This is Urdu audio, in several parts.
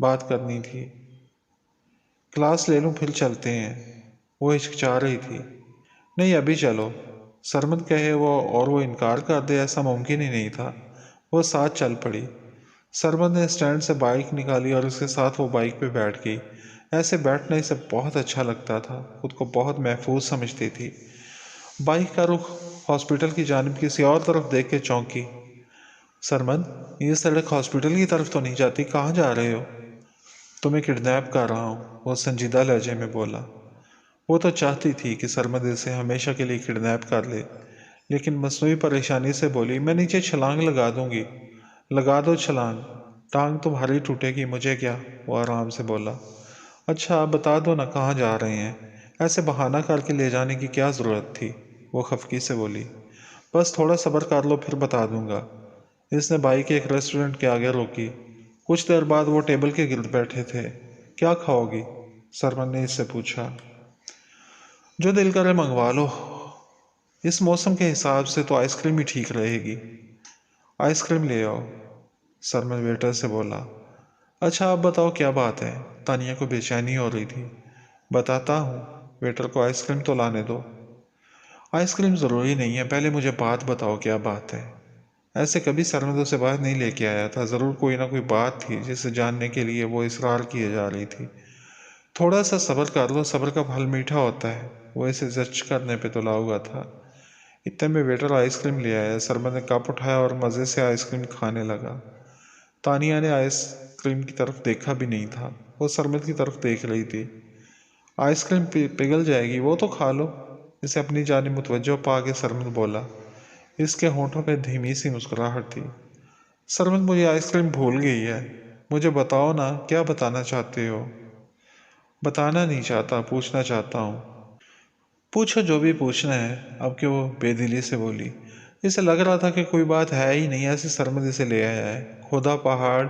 بات کرنی تھی۔ کلاس لے لوں پھر چلتے ہیں؟ وہ ہچکچا رہی تھی۔ نہیں ابھی چلو، سرمد کہے وہ انکار کر دے، ایسا ممکن ہی نہیں تھا۔ وہ ساتھ چل پڑی۔ سرمد نے اسٹینڈ سے بائک نکالی اور اس کے ساتھ وہ بائک پہ بیٹھ گئی۔ ایسے بیٹھنے سے بہت اچھا لگتا تھا، خود کو بہت محفوظ سمجھتی تھی۔ بائک کا رخ ہاسپٹل کی جانب کسی اور طرف دیکھ کے چونکی۔ سرمد، یہ سڑک ہاسپٹل کی طرف تو نہیں جاتی، کہاں جا رہے ہو؟ تمہیں کڈنیپ کر رہا ہوں، وہ سنجیدہ لہجے میں بولا۔ وہ تو چاہتی تھی کہ سرمد اسے ہمیشہ کے لیے کڈنیپ کر لے، لیکن مصنوعی پریشانی سے بولی، میں نیچے چھلانگ لگا دوں گی۔ لگا دو چھلانگ، ٹانگ تمہاری ٹوٹے گی، مجھے کیا، وہ آرام سے بولا۔ اچھا بتا دو نا کہاں جا رہے ہیں، ایسے بہانہ کر کے لے جانے کی کیا ضرورت تھی، وہ خفگی سے بولی۔ بس تھوڑا صبر کر لو پھر بتا دوں گا۔ اس نے بائک ایک ریسٹورنٹ کے آگے روکی۔ کچھ دیر بعد وہ ٹیبل کے گرد بیٹھے تھے۔ کیا کھاؤ گی؟ سرمن نے اس سے پوچھا۔ جو دل کرے منگوا لو، اس موسم کے حساب سے تو آئس کریم ہی ٹھیک رہے گی۔ آئس کریم لے آؤ، سرمن ویٹر سے بولا۔ اچھا آپ بتاؤ کیا بات ہے، تانیہ کو بے چینی ہو رہی تھی۔ بتاتا ہوں، ویٹر کو آئس کریم تو لانے دو۔ آئس کریم ضروری نہیں ہے، پہلے مجھے بات بتاؤ کیا بات ہے۔ ایسے کبھی سرمد اسے باہر نہیں لے کے آیا تھا، ضرور کوئی نہ کوئی بات تھی جسے جاننے کے لیے وہ اصرار کیے جا رہی تھی۔ تھوڑا سا صبر کر لو، صبر کا پھل میٹھا ہوتا ہے، وہ اسے زچ کرنے پہ تلا ہوا تھا۔ اتنے میں ویٹر آئس کریم لے آیا۔ سرمد نے کپ اٹھایا اور مزے سے آئس کریم کھانے لگا۔ تانیہ نے آئس کریم کی طرف دیکھا بھی نہیں تھا، وہ سرمد کی طرف دیکھ رہی تھی۔ آئس کریم پگھل جائے گی، وہ تو کھا لو، اسے اپنی جانب متوجہ پا کے سرمد بولا۔ اس کے ہونٹوں پہ دھیمی سی مسکراہٹ تھی۔ سرمد مجھے آئس کریم بھول گئی ہے، مجھے بتاؤ نا کیا بتانا چاہتے ہو؟ بتانا نہیں چاہتا، پوچھنا چاہتا ہوں۔ پوچھو جو بھی پوچھنا ہے، اب کہ وہ بے دلی سے بولی۔ اسے لگ رہا تھا کہ کوئی بات ہے ہی نہیں، ایسے سرمد اسے لے آیا ہے، خدا پہاڑ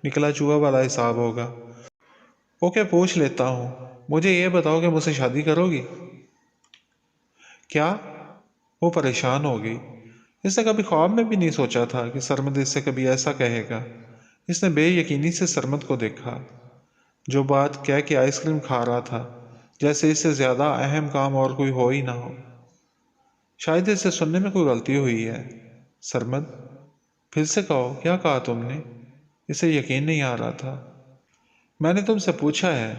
نکلا چوہا والا حساب ہوگا۔ اوکے پوچھ لیتا ہوں، مجھے یہ بتاؤ کہ مجھ سے شادی کرو گی؟ کیا؟ وہ پریشان ہو گئی۔ اس نے کبھی خواب میں بھی نہیں سوچا تھا کہ سرمد اس سے کبھی ایسا کہے گا۔ اس نے بے یقینی سے سرمد کو دیکھا، جو بات کہہ کے آئس کریم کھا رہا تھا، جیسے اس سے زیادہ اہم کام اور کوئی ہو ہی نہ ہو۔ شاید اسے سننے میں کوئی غلطی ہوئی ہے۔ سرمد، پھر سے کہو، کیا کہا تم نے؟ اسے یقین نہیں آ رہا تھا۔ میں نے تم سے پوچھا ہے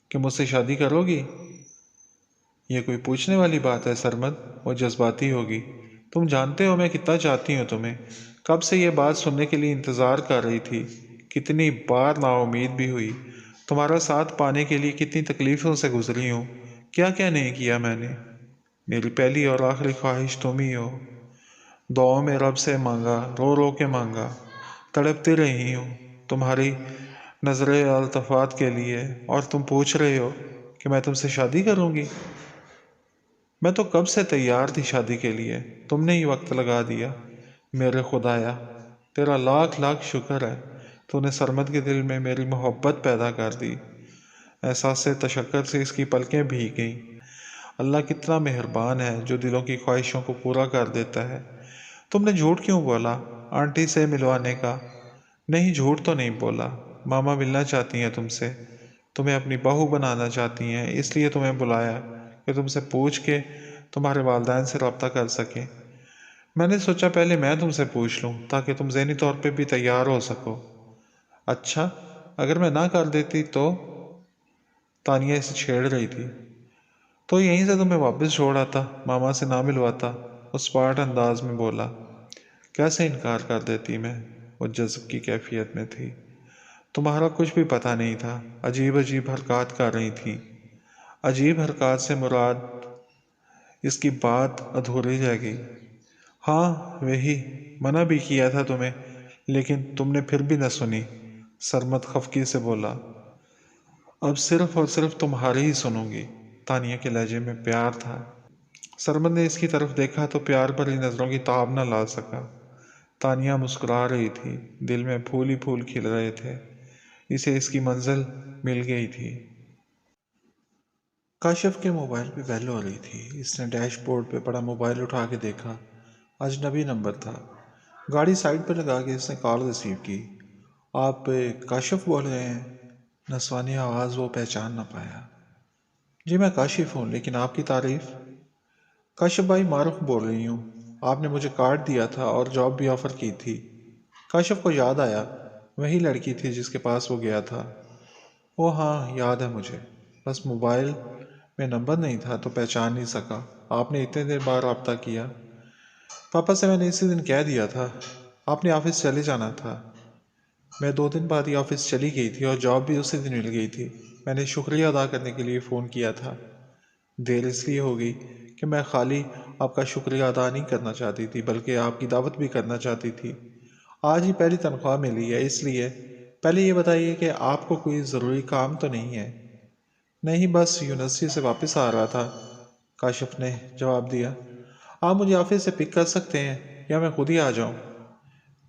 کہ مجھ سے شادی کرو گی؟ یہ کوئی پوچھنے والی بات ہے سرمد، وہ جذباتی ہوگی۔ تم جانتے ہو میں کتنا چاہتی ہوں تمہیں، کب سے یہ بات سننے کے لیے انتظار کر رہی تھی، کتنی بار نا امید بھی ہوئی، تمہارا ساتھ پانے کے لیے کتنی تکلیفوں سے گزری ہوں، کیا کیا نہیں کیا میں نے۔ میری پہلی اور آخری خواہش تم ہی ہو۔ دعاؤں میں رب سے مانگا، رو رو کے مانگا، تڑپتی رہی ہوں تمہاری نظر التفات کے لیے، اور تم پوچھ رہے ہو کہ میں تم سے شادی کروں گی؟ میں تو کب سے تیار تھی شادی کے لیے، تم نے ہی وقت لگا دیا۔ میرے خدایا، تیرا لاکھ لاکھ شکر ہے، تو نے سرمد کے دل میں میری محبت پیدا کر دی۔ احساس تشکر سے اس کی پلکیں بھیگ گئیں۔ اللہ کتنا مہربان ہے جو دلوں کی خواہشوں کو پورا کر دیتا ہے۔ تم نے جھوٹ کیوں بولا آنٹی سے ملوانے کا؟ نہیں جھوٹ تو نہیں بولا، ماما ملنا چاہتی ہیں تم سے، تمہیں اپنی بہو بنانا چاہتی ہیں، اس لیے تمہیں بلایا کہ تم سے پوچھ کے تمہارے والدین سے رابطہ کر سکیں۔ میں نے سوچا پہلے میں تم سے پوچھ لوں تاکہ تم ذہنی طور پہ بھی تیار ہو سکو۔ اچھا اگر میں نہ کر دیتی تو؟ تانیہ اسے چھیڑ رہی تھی۔ تو یہیں سے تمہیں واپس چھوڑ آتا، ماما سے نہ ملواتا، اس پاٹ انداز میں بولا۔ کیسے انکار کر دیتی میں، وہ جذب کی کیفیت میں تھی۔ تمہارا کچھ بھی پتہ نہیں تھا، عجیب عجیب حرکات کر رہی تھی۔ عجیب حرکات سے مراد، اس کی بات ادھوری رہ گئی۔ ہاں وہی، منع بھی کیا تھا تمہیں، لیکن تم نے پھر بھی نہ سنی، سرمد خفگی سے بولا۔ اب صرف اور صرف تمہاری ہی سنوں گی، تانیہ کے لہجے میں پیار تھا۔ سرمد نے اس کی طرف دیکھا تو پیار بھری نظروں کی تاب نہ لا سکا۔ تانیہ مسکرا رہی تھی، دل میں پھول ہی پھول کھل رہے تھے، اسے اس کی منزل مل گئی تھی۔ کاشف کے موبائل پہ بیل ہو رہی تھی۔ اس نے ڈیش بورڈ پہ پڑا موبائل اٹھا کے دیکھا، اجنبی نمبر تھا۔ گاڑی سائڈ پہ لگا کے اس نے کال ریسیو کی۔ آپ کاشف بول رہے ہیں؟ نسوانی آواز وہ پہچان نہ پایا۔ جی میں کاشف ہوں، لیکن آپ کی تعریف؟ کاشف بھائی، معروف بول رہی ہوں۔ آپ نے مجھے کارڈ دیا تھا اور جاب بھی آفر کی تھی۔ کاشف کو یاد آیا، وہی لڑکی تھی جس کے پاس وہ گیا تھا۔ وہ ہاں، یاد ہے مجھے، بس موبائل میں نمبر نہیں تھا تو پہچان نہیں سکا۔ آپ نے اتنے دیر بعد رابطہ کیا؟ پاپا سے میں نے اسی دن کہہ دیا تھا۔ آپ نے آفس چلے جانا تھا۔ میں 2 دن بعد ہی آفس چلی گئی تھی اور جاب بھی اسی دن مل گئی تھی۔ میں نے شکریہ ادا کرنے کے لیے فون کیا تھا۔ دیر اس لیے ہو گئی کہ میں خالی آپ کا شکریہ ادا نہیں کرنا چاہتی تھی بلکہ آپ کی دعوت بھی کرنا چاہتی تھی۔ آج ہی پہلی تنخواہ ملی ہے، اس لیے پہلے یہ بتائیے کہ آپ کو کوئی ضروری کام تو نہیں ہے؟ نہیں، بس یونیورسٹی سے واپس آ رہا تھا، کاشف نے جواب دیا۔ آپ مجھے آفس سے پک کر سکتے ہیں یا میں خود ہی آ جاؤں؟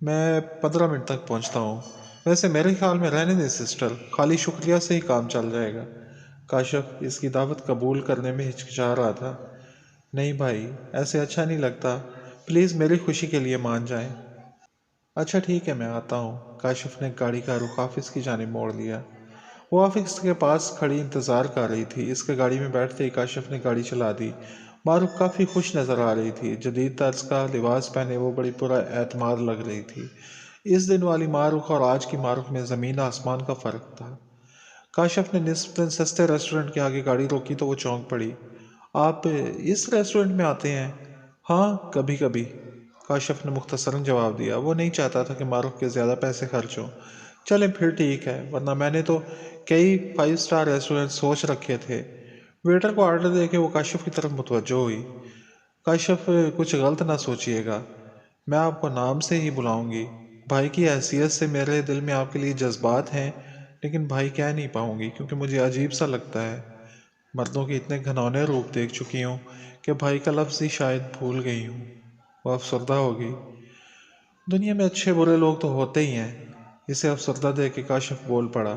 میں 15 منٹ تک پہنچتا ہوں۔ ویسے میرے خیال میں رہنے دیں سسٹر، خالی شکریہ سے ہی کام چل جائے گا۔ کاشف اس کی دعوت قبول کرنے میں ہچکچا رہا تھا۔ نہیں بھائی، ایسے اچھا نہیں لگتا، پلیز میری خوشی کے لیے مان جائیں۔ اچھا ٹھیک ہے، میں آتا ہوں۔ کاشف نے گاڑی کا رخ آفس کی جانب موڑ لیا۔ وہ آفس کے پاس کھڑی انتظار کر رہی تھی۔ اس کے گاڑی میں بیٹھتے ہی کاشف نے گاڑی چلا دی۔ معروف کافی خوش نظر آ رہی تھی۔ جدید طرز کا لباس پہنے وہ بڑی پورا اعتماد لگ رہی تھی۔ اس دن والی معروف اور آج کی معروف میں زمین آسمان کا فرق تھا۔ کاشف نے نسبتاً سستے ریسٹورنٹ کے آگے گاڑی روکی تو وہ چونک پڑی۔ آپ اس ریسٹورنٹ میں آتے ہیں؟ ہاں، کبھی کبھی، کاشف نے مختصراً جواب دیا۔ وہ نہیں چاہتا تھا کہ معروف کے زیادہ پیسے خرچ ہوں۔ چلیں پھر ٹھیک ہے، ورنہ میں نے تو کئی 5 اسٹار ریسٹورنٹ سوچ رکھے تھے۔ ویٹر کو آرڈر دے کے وہ کاشف کی طرف متوجہ ہوئی۔ کاشف، کچھ غلط نہ سوچئے گا، میں آپ کو نام سے ہی بلاؤں گی۔ بھائی کی حیثیت سے میرے دل میں آپ کے لیے جذبات ہیں، لیکن بھائی کہہ نہیں پاؤں گی کیونکہ مجھے عجیب سا لگتا ہے۔ مردوں کے اتنے گھنونے روپ دیکھ چکی ہوں کہ بھائی کا لفظ ہی شاید بھول گئی ہوں۔ وہ افسردہ ہوگی۔ دنیا میں اچھے برے لوگ تو ہوتے ہی ہیں۔ اسے افسردہ دیکھ کے کاشف بول پڑا۔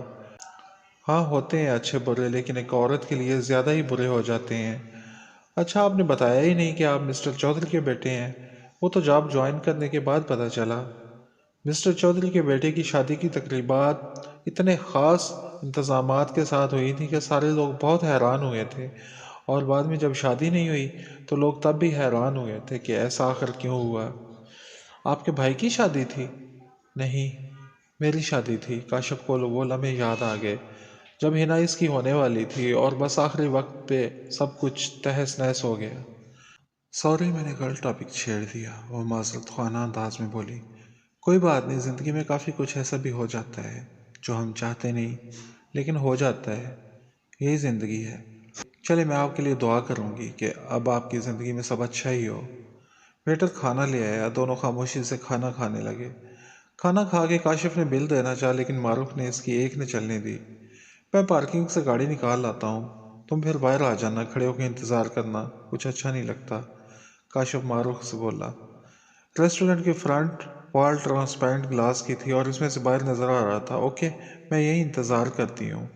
ہاں ہوتے ہیں اچھے برے، لیکن ایک عورت کے لیے زیادہ ہی برے ہو جاتے ہیں۔ اچھا، آپ نے بتایا ہی نہیں کہ آپ مسٹر چودھری کے بیٹے ہیں۔ وہ تو جاب جوائن کرنے کے بعد پتہ چلا۔ مسٹر چودھری کے بیٹے کی شادی کی تقریبات اتنے خاص انتظامات کے ساتھ ہوئی تھی کہ سارے لوگ بہت حیران ہوئے تھے، اور بعد میں جب شادی نہیں ہوئی تو لوگ تب بھی حیران ہوئے تھے کہ ایسا آخر کیوں ہوا۔ آپ کے بھائی کی شادی تھی؟ نہیں، میری شادی تھی۔ کاشف کو وہ لمحے یاد آ گئے جب حنا اس کی ہونے والی تھی اور بس آخری وقت پہ سب کچھ تہس نہس ہو گیا۔ سوری، میں نے غلط ٹاپک چھیڑ دیا، وہ معذرت خواہ انداز میں بولی۔ کوئی بات نہیں، زندگی میں کافی کچھ ایسا بھی ہو جاتا ہے جو ہم چاہتے نہیں لیکن ہو جاتا ہے، یہی زندگی ہے۔ چلے، میں آپ کے لیے دعا کروں گی کہ اب آپ کی زندگی میں سب اچھا ہی ہو۔ ویٹر کھانا لے آیا، دونوں خاموشی سے کھانا کھانے لگے۔ کھانا کھا کے کاشف نے بل دینا چاہا لیکن معروف نے اس کی ایک نے چلنے دی۔ میں پارکنگ سے گاڑی نکال لاتا ہوں، تم پھر باہر آ جانا، کھڑے ہو کے انتظار کرنا کچھ اچھا نہیں لگتا، کاشف معروف سے بولا۔ ریسٹورنٹ کی فرنٹ وال ٹرانسپیرنٹ گلاس کی تھی اور اس میں سے باہر نظر آ رہا تھا۔ اوکے، میں یہی انتظار کرتی ہوں۔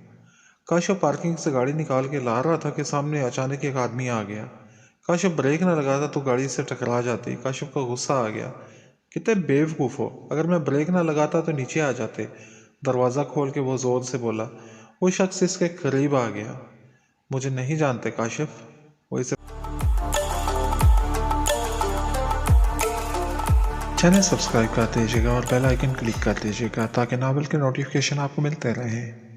کاشف پارکنگ سے گاڑی نکال کے لا رہا تھا کہ سامنے اچانک ایک آدمی آ گیا۔ کاشف بریک نہ لگاتا تو گاڑی سے ٹکرا جاتی۔ کاشف کا غصہ آ گیا، کتنے بیوقوف ہو، اگر میں بریک نہ لگاتا تو نیچے آ جاتے۔ دروازہ کھول کے وہ زور سے بولا۔ وہ شخص اس کے قریب آ گیا۔ مجھے نہیں جانتے کاشف؟ وہ اسے چینل سبسکرائب کر دیجیے گا اور بیل آئیکن کلک کر دیجیے گا تاکہ ناول کے نوٹیفیکیشن آپ کو ملتے رہیں۔